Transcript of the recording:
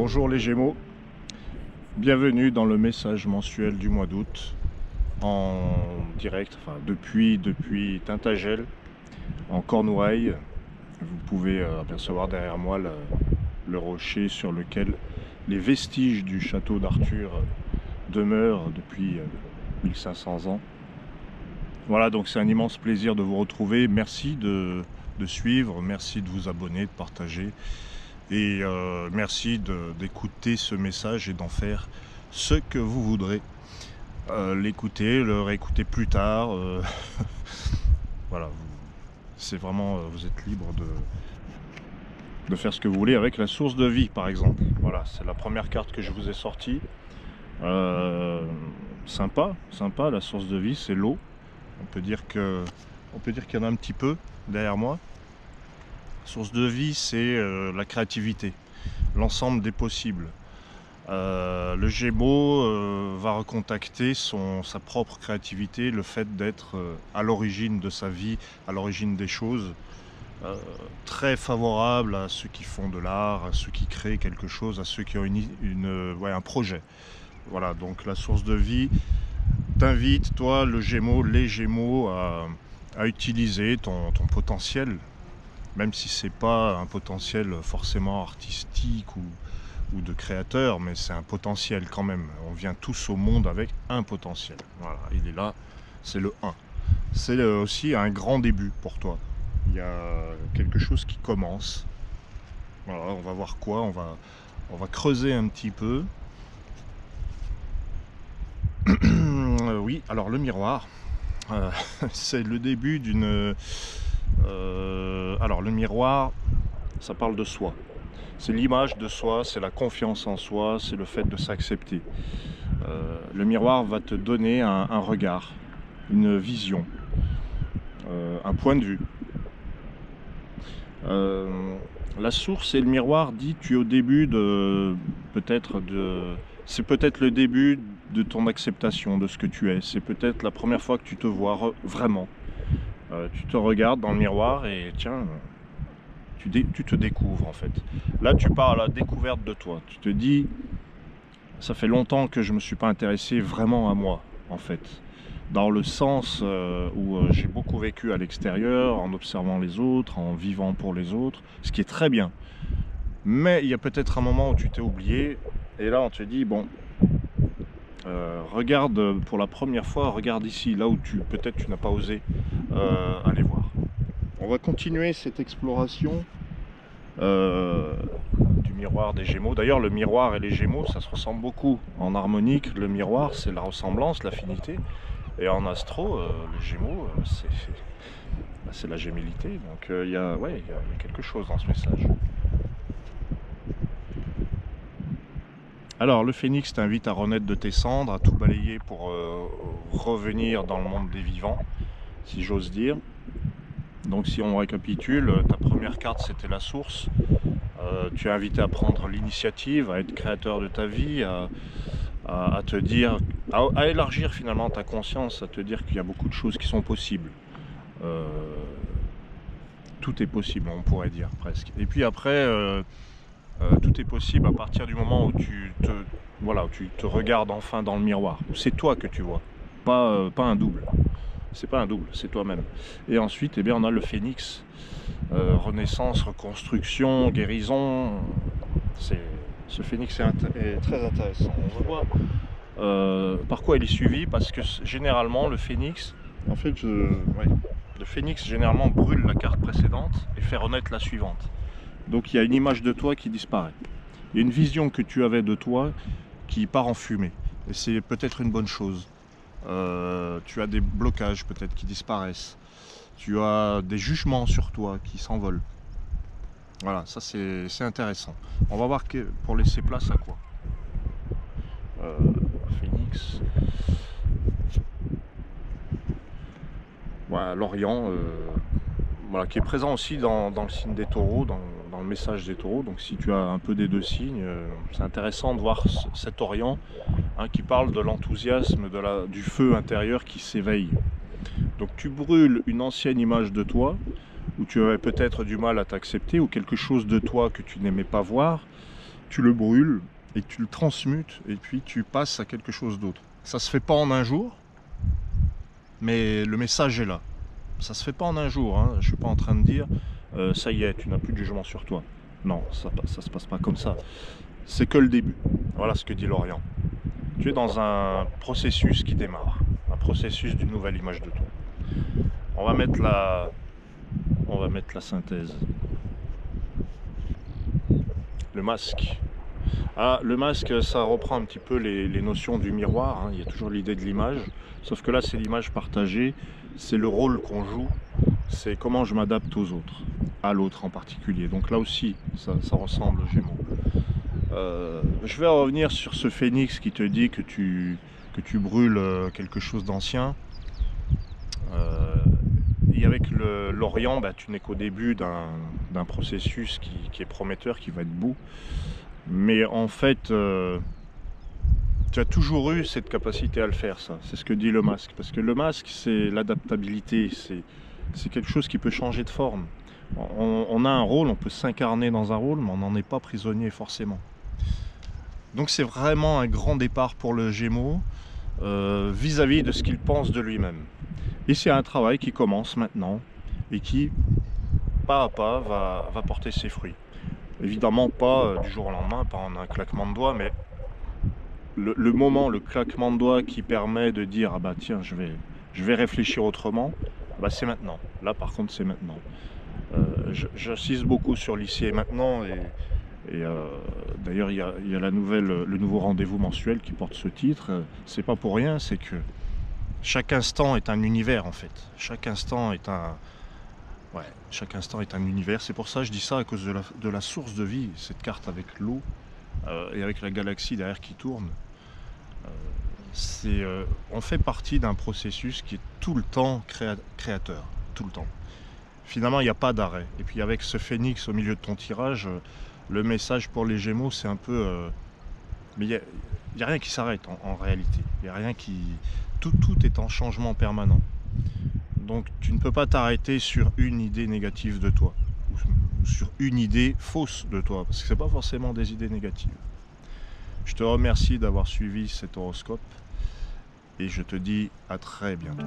Bonjour les Gémeaux, bienvenue dans le message mensuel du mois d'août en direct, enfin depuis Tintagel en Cornouailles. Vous pouvez apercevoir derrière moi le rocher sur lequel les vestiges du château d'Arthur demeurent depuis 1500 ans. Voilà, donc c'est un immense plaisir de vous retrouver. Merci de suivre, merci de vous abonner, de partager. Et merci d'écouter ce message et d'en faire ce que vous voudrez. L'écouter, le réécouter plus tard. Voilà, c'est vraiment, vous êtes libre de faire ce que vous voulez avec la source de vie, par exemple. Voilà, c'est la première carte que je vous ai sortie. Sympa, la source de vie, c'est l'eau. On peut dire qu'il y en a un petit peu derrière moi. Source de vie, c'est la créativité, l'ensemble des possibles. Le Gémeaux va recontacter sa propre créativité, le fait d'être à l'origine de sa vie, à l'origine des choses, très favorable à ceux qui font de l'art, à ceux qui créent quelque chose, à ceux qui ont un projet. Voilà, donc la source de vie t'invite, toi, le Gémeaux, les Gémeaux, à utiliser ton potentiel. Même si c'est pas un potentiel forcément artistique ou de créateur, mais c'est un potentiel quand même. On vient tous au monde avec un potentiel. Voilà, il est là, c'est le 1. C'est aussi un grand début pour toi. Il y a quelque chose qui commence. Voilà, on va voir quoi, on va creuser un petit peu. Oui, alors le miroir, c'est le début d'une... alors le miroir, ça parle de soi. C'est l'image de soi, c'est la confiance en soi, c'est le fait de s'accepter. Le miroir va te donner un regard, une vision, un point de vue. La source et le miroir dit tu es au début c'est peut-être le début de ton acceptation de ce que tu es. C'est peut-être la première fois que tu te vois vraiment. Tu te regardes dans le miroir et tiens, tu te découvres en fait. Là tu pars à la découverte de toi. Tu te dis, ça fait longtemps que je ne me suis pas intéressé vraiment à moi en fait. Dans le sens où j'ai beaucoup vécu à l'extérieur, en observant les autres, en vivant pour les autres, ce qui est très bien. Mais il y a peut-être un moment où tu t'es oublié, et là on te dit, bon, regarde pour la première fois, regarde ici, là où peut-être tu n'as pas osé aller voir. On va continuer cette exploration du miroir des Gémeaux. D'ailleurs, le miroir et les Gémeaux, ça se ressemble beaucoup. En harmonique, le miroir, c'est la ressemblance, l'affinité. Et en astro, les Gémeaux, c'est la gémellité. Donc il y a quelque chose dans ce message. Alors, le phénix t'invite à renaître de tes cendres, à tout balayer pour revenir dans le monde des vivants, si j'ose dire. Donc si on récapitule, ta première carte c'était la source. Tu es invité à prendre l'initiative, à être créateur de ta vie, à te dire, à élargir finalement ta conscience, à te dire qu'il y a beaucoup de choses qui sont possibles. Tout est possible, on pourrait dire presque. Et puis après, tout est possible à partir du moment où tu te regardes enfin dans le miroir. C'est toi que tu vois, pas un double. C'est pas un double, c'est toi-même. Et ensuite, eh bien, on a le phénix. Renaissance, reconstruction, guérison. Ce phénix est très intéressant. On voit par quoi il est suivi, parce que généralement le phénix, en fait, le phénix généralement brûle la carte précédente et fait renaître la suivante. Donc il y a une image de toi qui disparaît. Il y a une vision que tu avais de toi qui part en fumée. Et c'est peut-être une bonne chose. Tu as des blocages peut-être qui disparaissent. Tu as des jugements sur toi qui s'envolent. Voilà, ça c'est intéressant. On va voir pour laisser place à quoi. Phénix. Voilà, l'Orient, voilà, qui est présent aussi dans le signe des taureaux, dans le message des taureaux. Donc si tu as un peu des deux signes, c'est intéressant de voir cet Orient qui parle de l'enthousiasme, du feu intérieur qui s'éveille. Donc tu brûles une ancienne image de toi, où tu avais peut-être du mal à t'accepter, ou quelque chose de toi que tu n'aimais pas voir, tu le brûles et tu le transmutes et puis tu passes à quelque chose d'autre. Ça se fait pas en un jour, mais le message est là. Ça se fait pas en un jour, hein. Je suis pas en train de dire ça y est, tu n'as plus de jugement sur toi. Non, ça se passe pas comme ça. C'est que le début. Voilà ce que dit l'Orient. Tu es dans un processus qui démarre, un processus d'une nouvelle image de toi. On va mettre la synthèse. Le masque. Ah, le masque, ça reprend un petit peu les notions du miroir, hein. Il y a toujours l'idée de l'image, sauf que là, c'est l'image partagée, c'est le rôle qu'on joue, c'est comment je m'adapte aux autres, à l'autre en particulier. Donc là aussi, ça ressemble aux Gémeaux. Je vais revenir sur ce phénix qui te dit que tu brûles quelque chose d'ancien. Et avec l'Orient, bah, tu n'es qu'au début d'un processus qui est prometteur, qui va être beau. Mais en fait, tu as toujours eu cette capacité à le faire, ça. C'est ce que dit le masque. Parce que le masque, c'est l'adaptabilité. C'est quelque chose qui peut changer de forme. On a un rôle, on peut s'incarner dans un rôle, mais on n'en est pas prisonnier forcément. Donc c'est vraiment un grand départ pour le Gémeaux vis-à-vis de ce qu'il pense de lui-même. Et c'est un travail qui commence maintenant et qui, pas à pas, va porter ses fruits. Évidemment pas du jour au lendemain, pas en un claquement de doigts, mais le moment, le claquement de doigts qui permet de dire ah bah tiens, je vais réfléchir autrement, bah c'est maintenant. Là par contre c'est maintenant. J'insiste beaucoup sur l'ici et maintenant et d'ailleurs il y a le nouveau rendez-vous mensuel qui porte ce titre. C'est pas pour rien, c'est que chaque instant est un univers en fait. Chaque instant est un univers. C'est pour ça que je dis ça à cause de la source de vie, cette carte avec l'eau et avec la galaxie derrière qui tourne. On fait partie d'un processus qui est tout le temps créateur, tout le temps. Finalement, il n'y a pas d'arrêt. Et puis avec ce phénix au milieu de ton tirage, le message pour les Gémeaux, c'est un peu... mais il n'y a rien qui s'arrête en réalité. Il n'y a rien qui... Tout est en changement permanent. Donc tu ne peux pas t'arrêter sur une idée négative de toi. Ou sur une idée fausse de toi. Parce que ce n'est pas forcément des idées négatives. Je te remercie d'avoir suivi cet horoscope. Et je te dis à très bientôt.